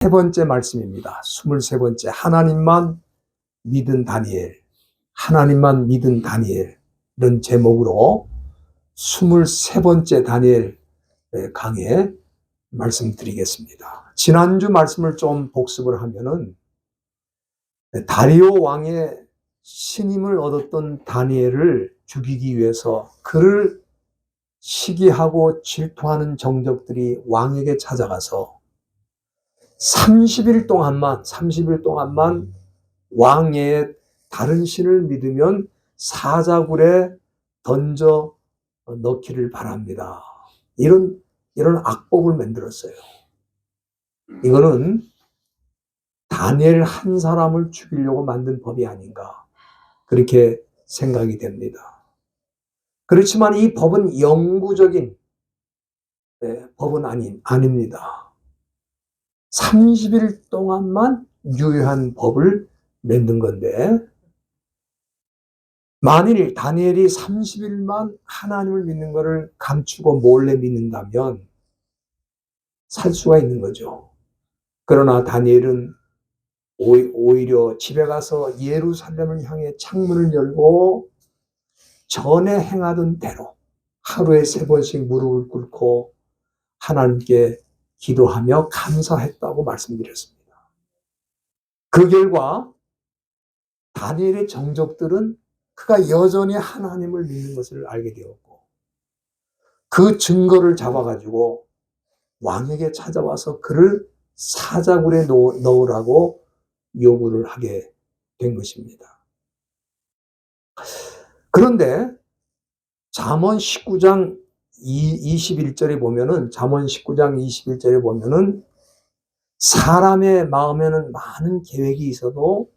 세 번째 말씀입니다. 23번째. 하나님만 믿은 다니엘. 하나님만 믿은 다니엘. 이런 제목으로 23번째 다니엘 강의 말씀드리겠습니다. 지난주 말씀을 좀 복습을 하면은 다리오 왕의 신임을 얻었던 다니엘을 죽이기 위해서 그를 시기하고 질투하는 정적들이 왕에게 찾아가서 30일 동안만 왕의 다른 신을 믿으면 사자굴에 던져 넣기를 바랍니다. 이런 악법을 만들었어요. 이거는 다니엘 한 사람을 죽이려고 만든 법이 아닌가, 그렇게 생각이 됩니다. 그렇지만 이 법은 영구적인 법은 아닙니다. 30일 동안만 유효한 법을 만든 건데, 만일 다니엘이 30일만 하나님을 믿는 것을 감추고 몰래 믿는다면 살 수가 있는 거죠. 그러나 다니엘은 오히려 집에 가서 예루살렘을 향해 창문을 열고 전에 행하던 대로 하루에 3번씩 무릎을 꿇고 하나님께 기도하며 감사했다고 말씀드렸습니다. 그 결과 다니엘의 정적들은 그가 여전히 하나님을 믿는 것을 알게 되었고, 그 증거를 잡아가지고 왕에게 찾아와서 그를 사자굴에 넣으라고 요구를 하게 된 것입니다. 그런데 잠언 19장 21절에 보면은, 잠언 19장 21절에 보면은 사람의 마음에는 많은 계획이 있어도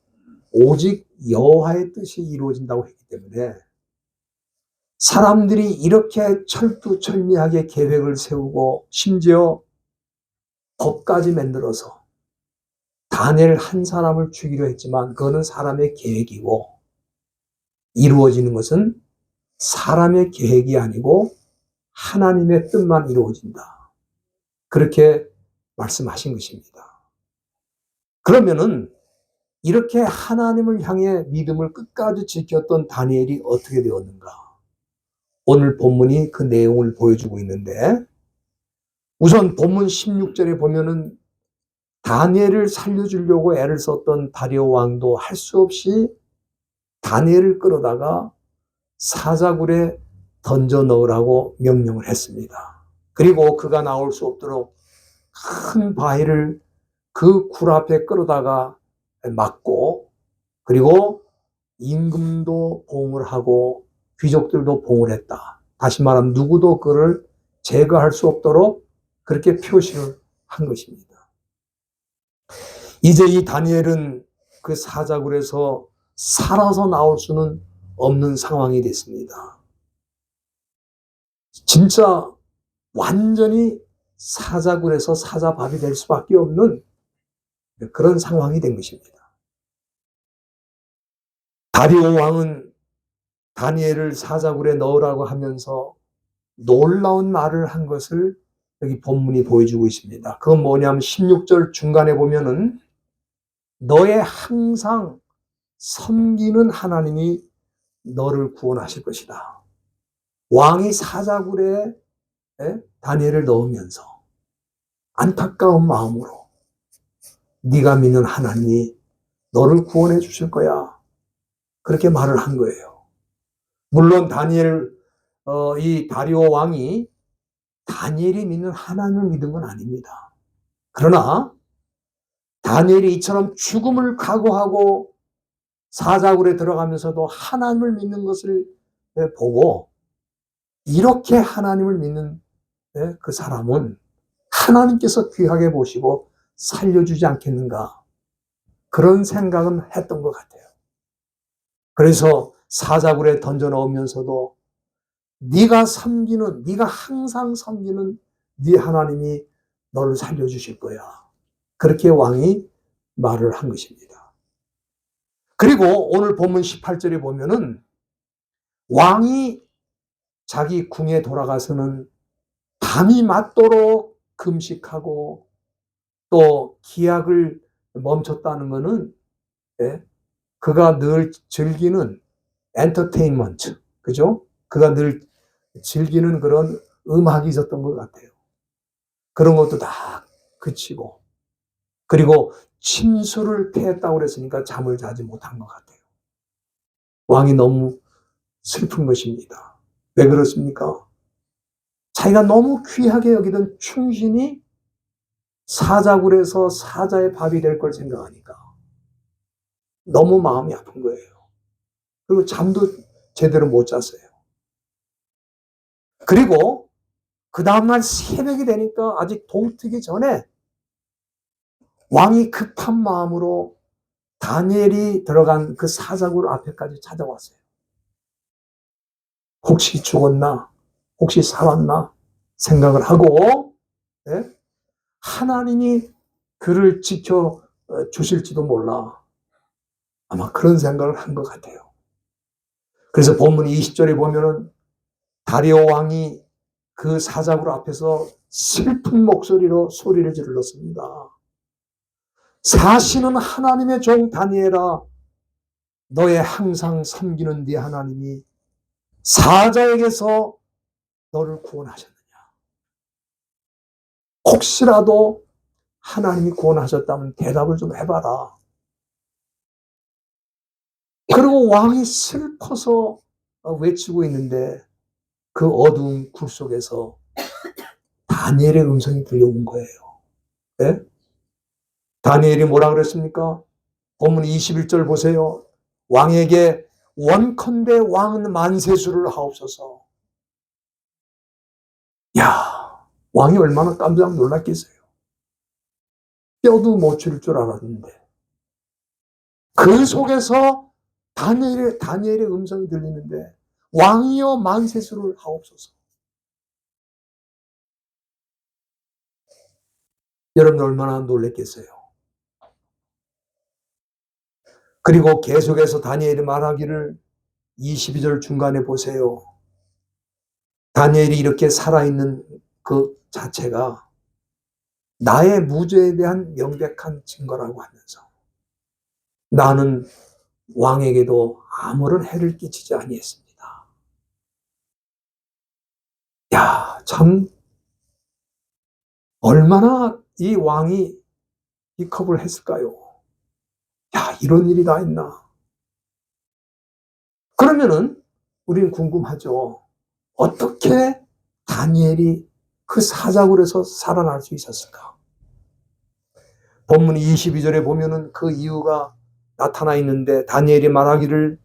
오직 여호와의 뜻이 이루어진다고 했기 때문에, 사람들이 이렇게 철두철미하게 계획을 세우고 심지어 법까지 만들어서 다니엘 한 사람을 죽이려 했지만 그거는 사람의 계획이고, 이루어지는 것은 사람의 계획이 아니고 하나님의 뜻만 이루어진다, 그렇게 말씀하신 것입니다. 그러면은 이렇게 하나님을 향해 믿음을 끝까지 지켰던 다니엘이 어떻게 되었는가? 오늘 본문이 그 내용을 보여주고 있는데, 우선 본문 16절에 보면은 다니엘을 살려주려고 애를 썼던 다리오 왕도 할 수 없이 다니엘을 끌어다가 사자굴에 던져 넣으라고 명령을 했습니다. 그리고 그가 나올 수 없도록 큰 바위를 그 굴 앞에 끌어다가 막고, 그리고 임금도 봉을 하고 귀족들도 봉을 했다. 다시 말하면 누구도 그를 제거할 수 없도록 그렇게 표시를 한 것입니다. 이제 이 다니엘은 그 사자굴에서 살아서 나올 수는 없는 상황이 됐습니다. 진짜 완전히 사자굴에서 사자밥이 될 수밖에 없는 그런 상황이 된 것입니다. 다리오 왕은 다니엘을 사자굴에 넣으라고 하면서 놀라운 말을 한 것을 여기 본문이 보여주고 있습니다. 그건 뭐냐면 16절 중간에 보면은 너의 항상 섬기는 하나님이 너를 구원하실 것이다. 왕이 사자굴에 다니엘을 넣으면서 안타까운 마음으로 네가 믿는 하나님이 너를 구원해 주실 거야, 그렇게 말을 한 거예요. 물론 이 다리오 왕이 다니엘이 믿는 하나님을 믿은 건 아닙니다. 그러나 다니엘이 이처럼 죽음을 각오하고 사자굴에 들어가면서도 하나님을 믿는 것을 보고, 이렇게 하나님을 믿는 그 사람은 하나님께서 귀하게 보시고 살려주지 않겠는가, 그런 생각은 했던 것 같아요. 그래서 사자굴에 던져 넣으면서도 네가 항상 섬기는 네 하나님이 너를 살려주실 거야, 그렇게 왕이 말을 한 것입니다. 그리고 오늘 본문 18절에 보면은 왕이 자기 궁에 돌아가서는 밤이 맞도록 금식하고 또 기약을 멈췄다는 것은 예? 그가 늘 즐기는 엔터테인먼트, 그죠? 그가 늘 즐기는 그런 음악이 있었던 것 같아요. 그런 것도 다 그치고, 그리고 침수를 패했다고 그랬으니까 잠을 자지 못한 것 같아요. 왕이 너무 슬픈 것입니다. 왜 그렇습니까? 자기가 너무 귀하게 여기던 충신이 사자굴에서 사자의 밥이 될 걸 생각하니까 너무 마음이 아픈 거예요. 그리고 잠도 제대로 못 잤어요. 그리고 그 다음날 새벽이 되니까 아직 동트기 전에 왕이 급한 마음으로 다니엘이 들어간 그 사자굴 앞에까지 찾아왔어요. 혹시 죽었나? 혹시 살았나? 생각을 하고, 예? 하나님이 그를 지켜 주실지도 몰라. 아마 그런 생각을 한 것 같아요. 그래서 본문 20절에 보면은 다리오 왕이 그 사자굴 앞에서 슬픈 목소리로 소리를 질렀습니다. 사시는 하나님의 종 다니엘아, 너의 항상 섬기는 네 하나님이 사자에게서 너를 구원하셨느냐? 혹시라도 하나님이 구원하셨다면 대답을 좀 해봐라. 그리고 왕이 슬퍼서 외치고 있는데 그 어두운 굴 속에서 다니엘의 음성이 들려온 거예요. 네? 다니엘이 뭐라 그랬습니까? 본문 21절 보세요. 왕에게 원컨대 왕은 만세수를 하옵소서. 야, 왕이 얼마나 깜짝 놀랐겠어요. 뼈도 못 추릴 줄 알았는데 그 속에서 다니엘의 음성이 들리는데 왕이여 만세수를 하옵소서. 여러분 얼마나 놀랬겠어요. 그리고 계속해서 다니엘이 말하기를 22절 중간에 보세요. 다니엘이 이렇게 살아있는 그 자체가 나의 무죄에 대한 명백한 증거라고 하면서 나는 왕에게도 아무런 해를 끼치지 아니했습니다. 야, 참 얼마나 이 왕이 이 컵을 했을까요? 야, 이런 일이 다 있나? 그러면은 우리는 궁금하죠. 어떻게 다니엘이 그 사자굴에서 살아날 수 있었을까? 본문 22절에 보면은 그 이유가 나타나 있는데 다니엘이 말하기를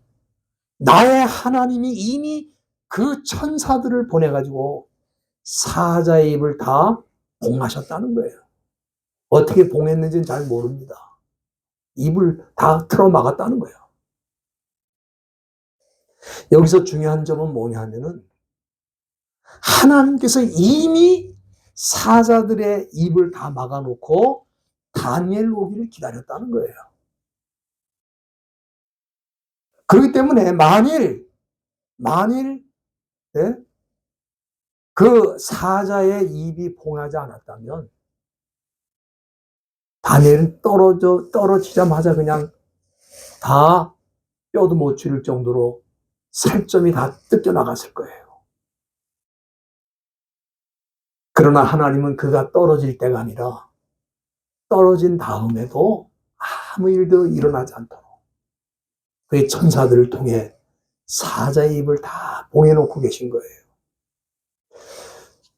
나의 하나님이 이미 그 천사들을 보내가지고 사자의 입을 다 봉하셨다는 거예요. 어떻게 봉했는지는 잘 모릅니다. 입을 다 틀어 막았다는 거예요. 여기서 중요한 점은 뭐냐면은 하나님께서 이미 사자들의 입을 다 막아놓고 다니엘 오기를 기다렸다는 거예요. 그렇기 때문에 만일 네? 그 사자의 입이 봉하지 않았다면 다니엘은 떨어지자마자 그냥 다 뼈도 못 추릴 정도로 살점이 다 뜯겨 나갔을 거예요. 그러나 하나님은 그가 떨어질 때가 아니라 떨어진 다음에도 아무 일도 일어나지 않도록 그의 천사들을 통해 사자의 입을 다 봉해놓고 계신 거예요.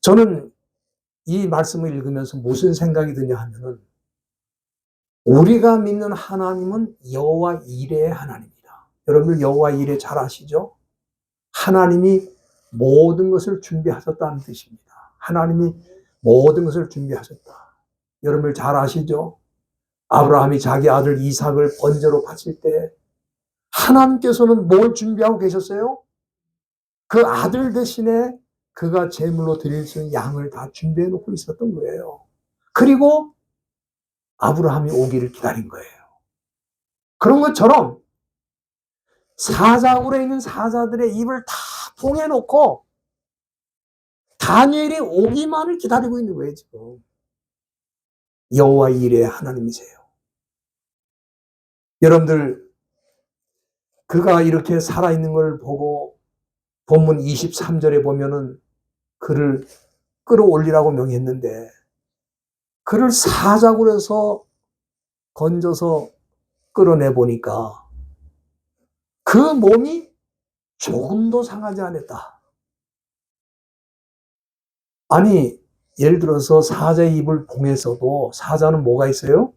저는 이 말씀을 읽으면서 무슨 생각이 드냐 하면은 우리가 믿는 하나님은 여호와 이레의 하나님이다. 여러분들 여호와 이레 잘 아시죠? 하나님이 모든 것을 준비하셨다는 뜻입니다. 하나님이 모든 것을 준비하셨다. 여러분들 잘 아시죠? 아브라함이 자기 아들 이삭을 번제로 바칠 때 하나님께서는 뭘 준비하고 계셨어요? 그 아들 대신에 그가 제물로 드릴 수 있는 양을 다 준비해 놓고 있었던 거예요. 그리고 아브라함이 오기를 기다린 거예요. 그런 것처럼 사자굴에 있는 사자들의 입을 다 봉해 놓고 다니엘이 오기만을 기다리고 있는 거예요, 지금. 여호와 이레 하나님이세요. 여러분들, 그가 이렇게 살아있는 걸 보고 본문 23절에 보면은 그를 끌어올리라고 명했는데, 그를 사자굴 에서 건져서 끌어내 보니까 그 몸이 조금도 상하지 않았다. 아니, 예를 들어서 사자의 입을 봉해서도 사자는 뭐가 있어요?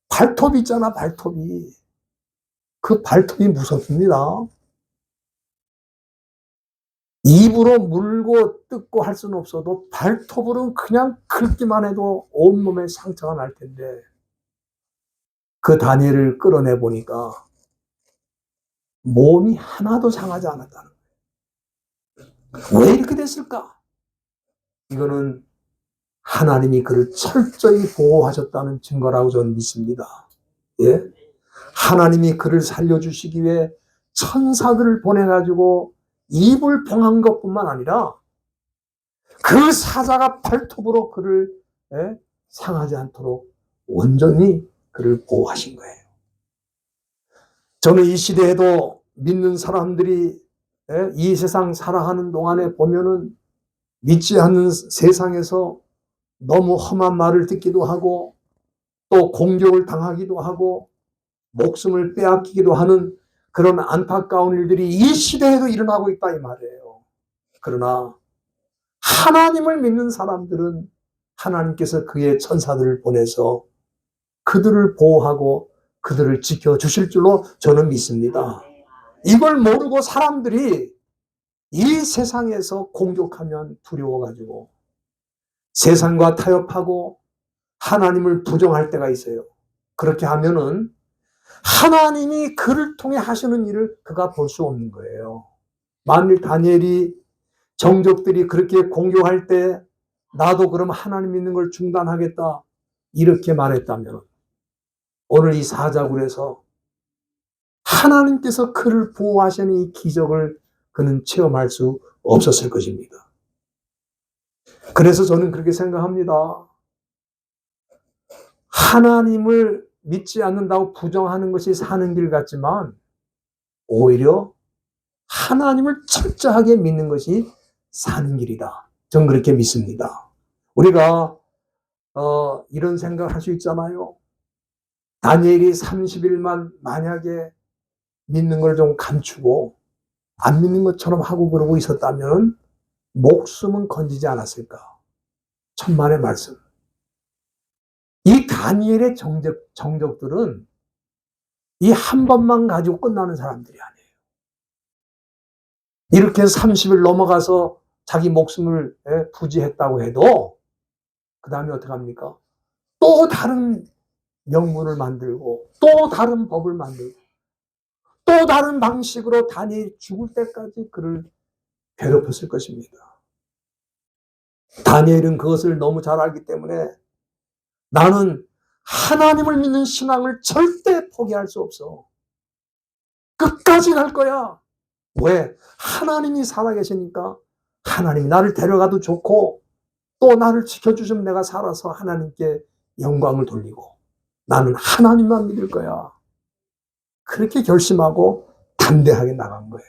발톱이 있잖아, 발톱이. 그 발톱이 무섭습니다. 입으로 물고 뜯고 할 수는 없어도 발톱으로는 그냥 긁기만 해도 온몸에 상처가 날 텐데, 그 다니엘을 끌어내 보니까 몸이 하나도 상하지 않았다는 거예요. 왜 이렇게 됐을까? 이거는 하나님이 그를 철저히 보호하셨다는 증거라고 저는 믿습니다. 예? 하나님이 그를 살려주시기 위해 천사들을 보내가지고 입을 봉한 것뿐만 아니라 그 사자가 발톱으로 그를 상하지 않도록 온전히 그를 보호하신 거예요. 저는 이 시대에도 믿는 사람들이 이 세상 살아가는 동안에 보면은 믿지 않는 세상에서 너무 험한 말을 듣기도 하고 또 공격을 당하기도 하고 목숨을 빼앗기기도 하는 그런 안타까운 일들이 이 시대에도 일어나고 있다 이 말이에요. 그러나 하나님을 믿는 사람들은 하나님께서 그의 천사들을 보내서 그들을 보호하고 그들을 지켜주실 줄로 저는 믿습니다. 이걸 모르고 사람들이 이 세상에서 공격하면 두려워가지고 세상과 타협하고 하나님을 부정할 때가 있어요. 그렇게 하면은 하나님이 그를 통해 하시는 일을 그가 볼 수 없는 거예요. 만일 다니엘이 정족들이 그렇게 공격할 때 나도 그럼 하나님 믿는 걸 중단하겠다 이렇게 말했다면 오늘 이 사자굴에서 하나님께서 그를 보호하시는 이 기적을 그는 체험할 수 없었을 것입니다. 그래서 저는 그렇게 생각합니다. 하나님을 믿지 않는다고 부정하는 것이 사는 길 같지만 오히려 하나님을 철저하게 믿는 것이 사는 길이다. 저는 그렇게 믿습니다. 우리가 이런 생각을 할 수 있잖아요. 다니엘이 30일만 만약에 믿는 걸 좀 감추고 안 믿는 것처럼 하고 그러고 있었다면 목숨은 건지지 않았을까. 천만의 말씀. 이 다니엘의 정적들은 이 한 번만 가지고 끝나는 사람들이 아니에요. 이렇게 30일 넘어가서 자기 목숨을 부지했다고 해도 그 다음에 어떻게 합니까? 또 다른 명분을 만들고 또 다른 법을 만들고 또 다른 방식으로 다니엘이 죽을 때까지 그를 괴롭혔을 것입니다. 다니엘은 그것을 너무 잘 알기 때문에 나는 하나님을 믿는 신앙을 절대 포기할 수 없어. 끝까지 갈 거야. 왜? 하나님이 살아계시니까 하나님이 나를 데려가도 좋고 또 나를 지켜주시면 내가 살아서 하나님께 영광을 돌리고 나는 하나님만 믿을 거야. 그렇게 결심하고 담대하게 나간 거예요.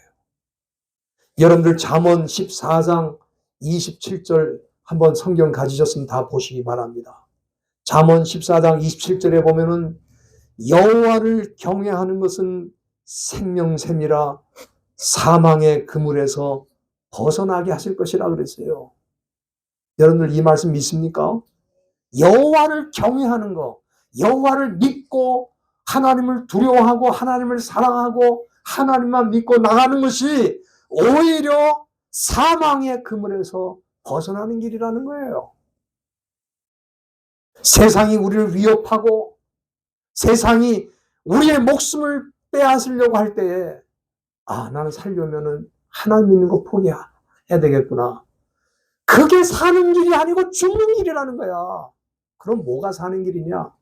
여러분들 잠언 14장 27절 한번 성경 가지셨으면 다 보시기 바랍니다. 잠언 14장 27절에 보면은 여호와를 경외하는 것은 생명샘이라 사망의 그물에서 벗어나게 하실 것이라 그랬어요. 여러분들 이 말씀 믿습니까? 여호와를 경외하는 거, 여호와를 믿고 하나님을 두려워하고 하나님을 사랑하고 하나님만 믿고 나가는 것이 오히려 사망의 그물에서 벗어나는 길이라는 거예요. 세상이 우리를 위협하고 세상이 우리의 목숨을 빼앗으려고 할 때에 나는 살려면은 하나님 믿는 거 포기해야 되겠구나. 그게 사는 길이 아니고 죽는 길이라는 거야. 그럼 뭐가 사는 길이냐?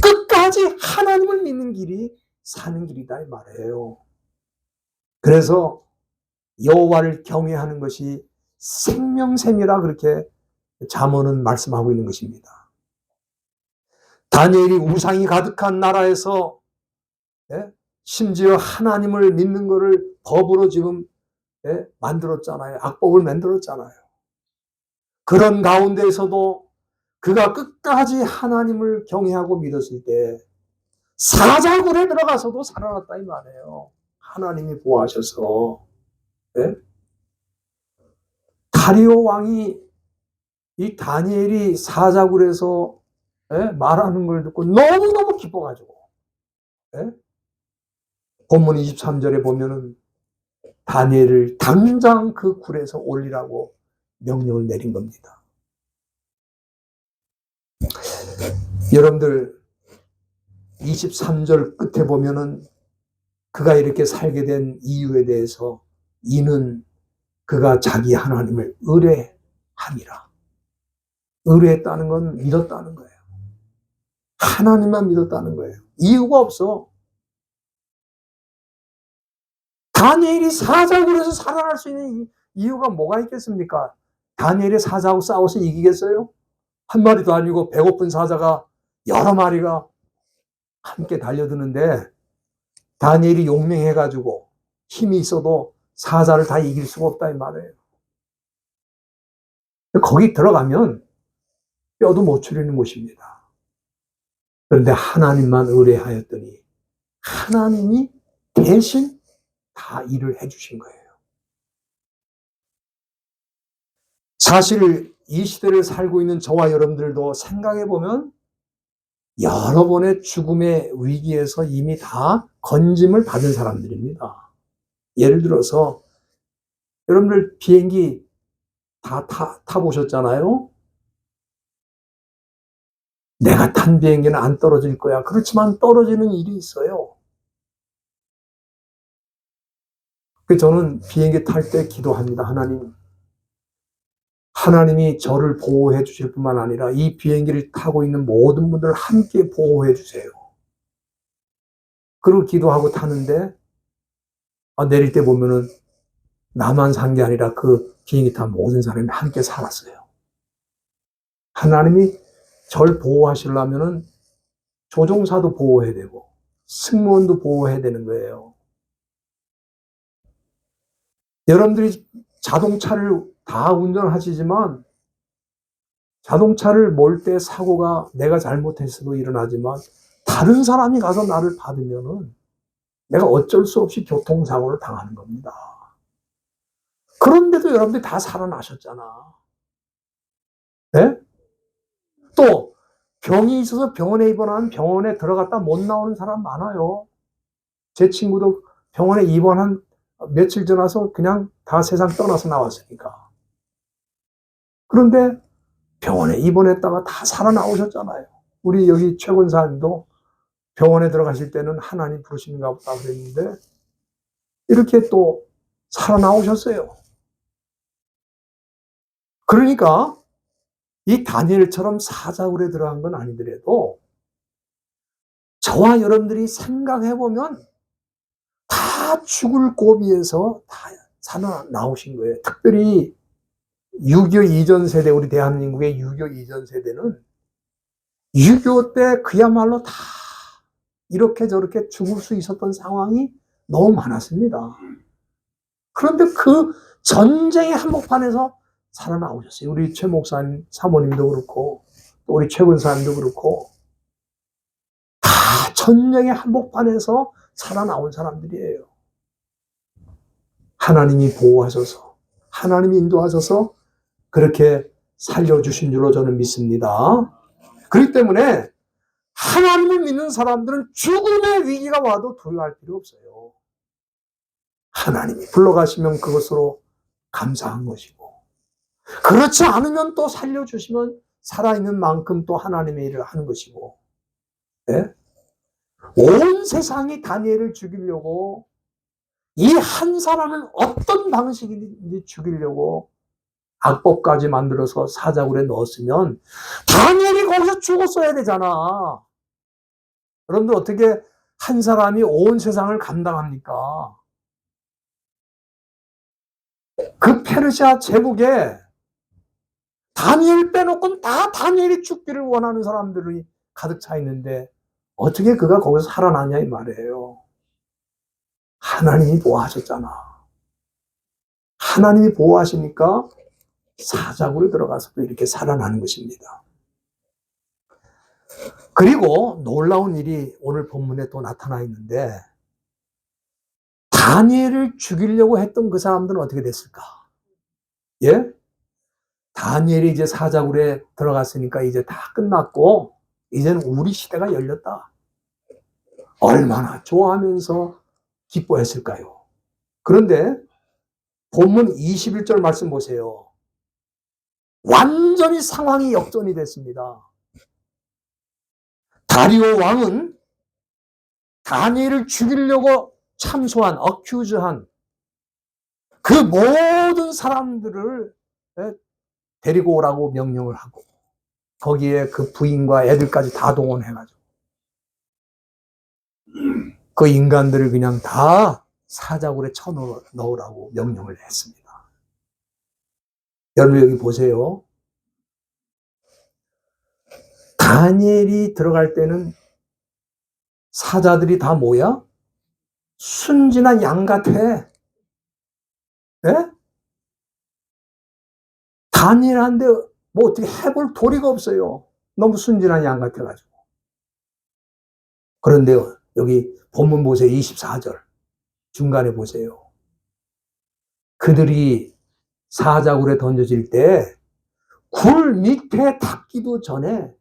끝까지 하나님을 믿는 길이 사는 길이다 이 말이에요. 그래서 여호와를 경외하는 것이 생명샘이라 그렇게 잠언은 말씀하고 있는 것입니다. 다니엘이 우상이 가득한 나라에서 심지어 하나님을 믿는 것을 법으로 지금 만들었잖아요. 악법을 만들었잖아요. 그런 가운데에서도 그가 끝까지 하나님을 경외하고 믿었을 때 사자굴에 들어가서도 살아났다 이 말이에요. 하나님이 보호하셔서. 다리오 왕이 이 다니엘이 사자굴에서 말하는 걸 듣고 너무너무 기뻐가지고 본문 23절에 보면은 다니엘을 당장 그 굴에서 올리라고 명령을 내린 겁니다. 여러분들 23절 끝에 보면은 그가 이렇게 살게 된 이유에 대해서 이는 그가 자기 하나님을 의뢰함이라. 의뢰했다는 건 믿었다는 거예요. 하나님만 믿었다는 거예요. 이유가 없어. 다니엘이 사자굴에서 살아날 수 있는 이유가 뭐가 있겠습니까? 다니엘이 사자하고 싸워서 이기겠어요? 한 마리도 아니고 배고픈 사자가 여러 마리가 함께 달려드는데 다니엘이 용맹해가지고 힘이 있어도 사자를 다 이길 수가 없다 이 말이에요. 거기 들어가면 뼈도 못 추리는 곳입니다. 그런데 하나님만 의뢰하였더니 하나님이 대신 다 일을 해주신 거예요. 사실 이 시대를 살고 있는 저와 여러분들도 생각해보면 여러 번의 죽음의 위기에서 이미 다 건짐을 받은 사람들입니다. 예를 들어서 여러분들 비행기 다 타보셨잖아요? 내가 탄 비행기는 안 떨어질 거야. 그렇지만 떨어지는 일이 있어요. 저는 비행기 탈 때 기도합니다. 하나님이 저를 보호해 주실 뿐만 아니라 이 비행기를 타고 있는 모든 분들을 함께 보호해 주세요. 그리고 기도하고 타는데 내릴 때 보면은 나만 산 게 아니라 그 비행기 탄 모든 사람이 함께 살았어요. 하나님이 절 보호하시려면은 조종사도 보호해야 되고 승무원도 보호해야 되는 거예요. 여러분들이 자동차를 다 운전하시지만 자동차를 몰 때 사고가 내가 잘못했어도 일어나지만 다른 사람이 가서 나를 받으면은 내가 어쩔 수 없이 교통사고를 당하는 겁니다. 그런데도 여러분들이 다 살아나셨잖아. 네? 또 병이 있어서 병원에 입원하면 병원에 들어갔다 못 나오는 사람 많아요. 제 친구도 병원에 입원한 며칠 지나서 그냥 다 세상 떠나서 나왔으니까. 그런데 병원에 입원했다가 다 살아나오셨잖아요. 우리 여기 최 권사님도 병원에 들어가실 때는 하나님 부르시는가 보다 그랬는데 이렇게 또 살아나오셨어요. 그러니까 이 다니엘처럼 사자굴에 들어간 건 아니더라도 저와 여러분들이 생각해보면 다 죽을 고비에서 다 살아나오신 거예요. 특별히 6.25 이전 세대, 우리 대한민국의 6.25 이전 세대는 6.25 때 그야말로 다 이렇게 저렇게 죽을 수 있었던 상황이 너무 많았습니다. 그런데 그 전쟁의 한복판에서 살아나오셨어요. 우리 최 목사님, 사모님도 그렇고, 또 우리 최 권사님도 그렇고, 다 전쟁의 한복판에서 살아나온 사람들이에요. 하나님이 보호하셔서, 하나님이 인도하셔서 그렇게 살려주신 줄로 저는 믿습니다. 그렇기 때문에 하나님을 믿는 사람들은 죽음의 위기가 와도 두려워할 필요 없어요. 하나님이 불러가시면 그것으로 감사한 것이고, 그렇지 않으면 또 살려주시면 살아있는 만큼 또 하나님의 일을 하는 것이고, 네? 온 세상이 다니엘을 죽이려고 이 한 사람을 어떤 방식인지 죽이려고 악법까지 만들어서 사자굴에 넣었으면 다니엘이 거기서 죽었어야 되잖아. 여러분들 어떻게 한 사람이 온 세상을 감당합니까? 그 페르시아 제국에 다니엘 빼놓고는 다 다니엘이 죽기를 원하는 사람들이 가득 차 있는데 어떻게 그가 거기서 살아나냐 이 말이에요. 하나님이 보호하셨잖아. 하나님이 보호하시니까 사자굴에 들어가서도 이렇게 살아나는 것입니다. 그리고 놀라운 일이 오늘 본문에 또 나타나 있는데, 다니엘을 죽이려고 했던 그 사람들은 어떻게 됐을까? 예? 다니엘이 이제 사자굴에 들어갔으니까 이제 다 끝났고 이제는 우리 시대가 열렸다. 얼마나 좋아하면서 기뻐했을까요? 그런데 본문 21절 말씀 보세요. 완전히 상황이 역전이 됐습니다. 다리오 왕은 다니엘을 죽이려고 참소한, 어큐즈한 그 모든 사람들을 데리고 오라고 명령을 하고 거기에 그 부인과 애들까지 다 동원해가지고 그 인간들을 그냥 다 사자굴에 쳐넣으라고 명령을 했습니다. 여러분 여기 보세요. 다니엘이 들어갈 때는 사자들이 다 뭐야? 순진한 양 같아. 예? 다니엘한테 뭐 어떻게 해볼 도리가 없어요. 너무 순진한 양 같아가지고. 그런데 여기 본문 보세요. 24절 중간에 보세요. 그들이 사자굴에 던져질 때 굴 밑에 닿기도 전에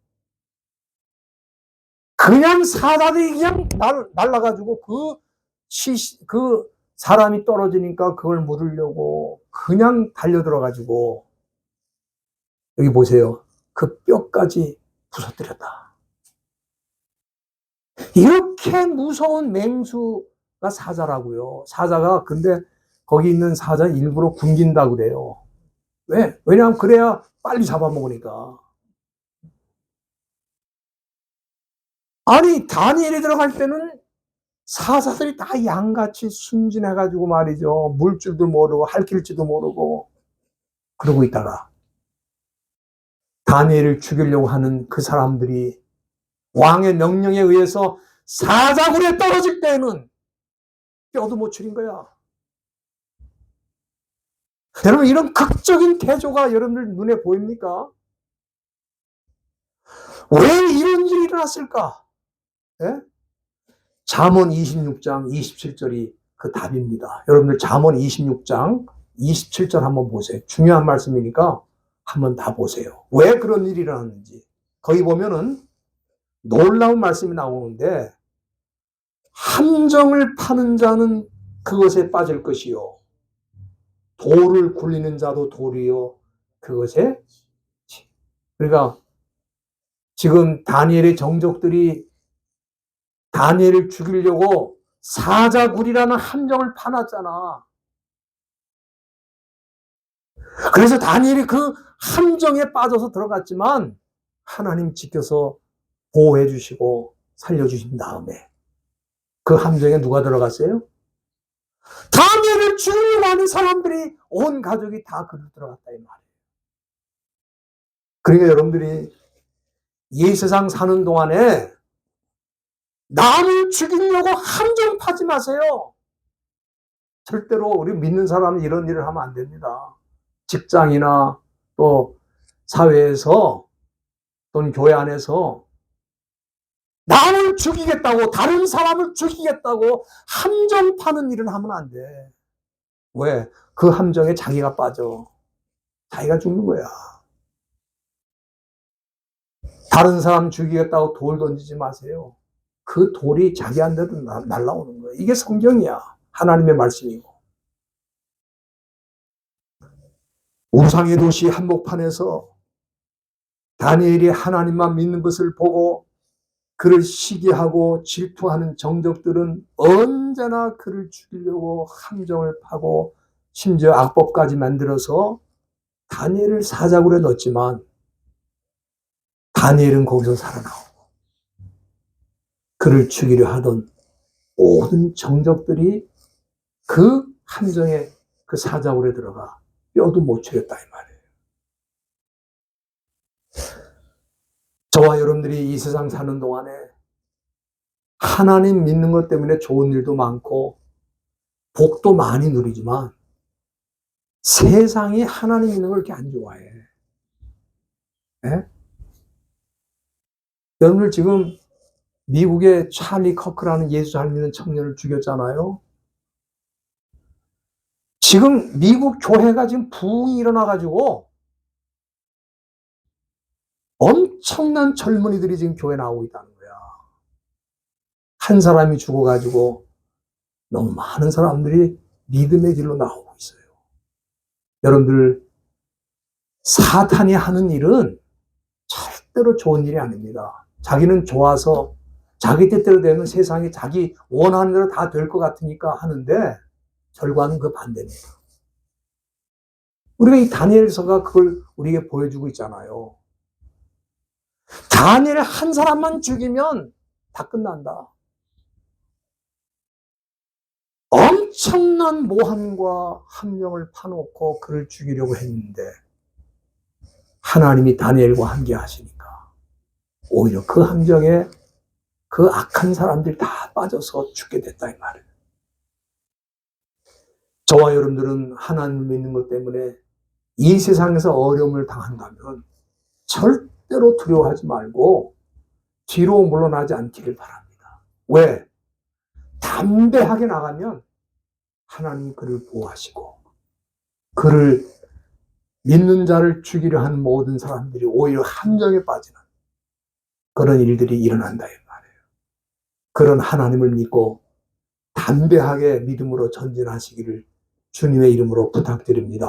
그냥 사자들이 그냥 날라가지고 그 사람이 떨어지니까 그걸 물으려고 그냥 달려들어가지고 여기 보세요. 그 뼈까지 부서뜨렸다. 이렇게 무서운 맹수가 사자라고요. 사자가 근데 거기 있는 사자 일부러 굶긴다고 그래요. 왜? 왜냐하면 그래야 빨리 잡아먹으니까. 아니 다니엘이 들어갈 때는 사자들이 다 양같이 순진해가지고 말이죠. 물줄도 모르고 할길지도 모르고 그러고 있다가 다니엘을 죽이려고 하는 그 사람들이 왕의 명령에 의해서 사자굴에 떨어질 때는 뼈도 못 추린 거야. 여러분 이런 극적인 태조가 여러분들 눈에 보입니까? 왜 이런 일이 일어났을까? 예? 잠언 26장 27절이 그 답입니다. 여러분들 잠언 26장 27절 한번 보세요. 중요한 말씀이니까 한번 다 보세요. 왜 그런 일이 일어났는지. 거기 보면은 놀라운 말씀이 나오는데 함정을 파는 자는 그것에 빠질 것이요 돌을 굴리는 자도 돌이요 그것에. 그러니까 지금 다니엘의 정족들이 다니엘을 죽이려고 사자굴이라는 함정을 파놨잖아. 그래서 다니엘이 그 함정에 빠져서 들어갔지만 하나님 지켜서 보호해 주시고 살려주신 다음에 그 함정에 누가 들어갔어요? 다니엘을 죽이려고 하는 사람들이 온 가족이 다 그로 들어갔다 이 말이에요. 그러니까 여러분들이 이 세상 사는 동안에 남을 죽이려고 함정 파지 마세요. 절대로 우리 믿는 사람은 이런 일을 하면 안 됩니다. 직장이나 또 사회에서 또는 교회 안에서 남을 죽이겠다고 다른 사람을 죽이겠다고 함정 파는 일을 하면 안 돼. 왜? 그 함정에 자기가 빠져. 자기가 죽는 거야. 다른 사람 죽이겠다고 돌 던지지 마세요. 그 돌이 자기한테도 날라오는 거예요. 이게 성경이야. 하나님의 말씀이고. 우상의 도시 한복판에서 다니엘이 하나님만 믿는 것을 보고 그를 시기하고 질투하는 정적들은 언제나 그를 죽이려고 함정을 파고 심지어 악법까지 만들어서 다니엘을 사자굴에 넣었지만 다니엘은 거기서 살아나오고 그를 죽이려 하던 모든 정적들이 그 함정에 그 사자굴에 들어가 뼈도 못 추렸다 이 말이에요. 저와 여러분들이 이 세상 사는 동안에 하나님 믿는 것 때문에 좋은 일도 많고 복도 많이 누리지만 세상이 하나님 믿는 걸 그렇게 안 좋아해. 예? 여러분들 지금 미국의 찰리 커크라는 예수 잘 믿는 청년을 죽였잖아요. 지금 미국 교회가 지금 부흥이 일어나가지고 엄청난 젊은이들이 지금 교회 나오고 있다는 거야. 한 사람이 죽어가지고 너무 많은 사람들이 믿음의 길로 나오고 있어요. 여러분들, 사탄이 하는 일은 절대로 좋은 일이 아닙니다. 자기는 좋아서 자기 뜻대로 되면 세상이 자기 원하는 대로 다 될 것 같으니까 하는데 결과는 그 반대입니다. 우리가 이 다니엘서가 그걸 우리에게 보여주고 있잖아요. 다니엘 한 사람만 죽이면 다 끝난다. 엄청난 모함과 함정을 파놓고 그를 죽이려고 했는데 하나님이 다니엘과 함께 하시니까 오히려 그 함정에 그 악한 사람들이 다 빠져서 죽게 됐다 이 말이에요. 저와 여러분들은 하나님 믿는 것 때문에 이 세상에서 어려움을 당한다면 절대로 두려워하지 말고 뒤로 물러나지 않기를 바랍니다. 왜? 담대하게 나가면 하나님이 그를 보호하시고 그를 믿는 자를 죽이려 하는 모든 사람들이 오히려 함정에 빠지는 그런 일들이 일어난다 이 말이에요. 그런 하나님을 믿고 담대하게 믿음으로 전진하시기를 주님의 이름으로 부탁드립니다.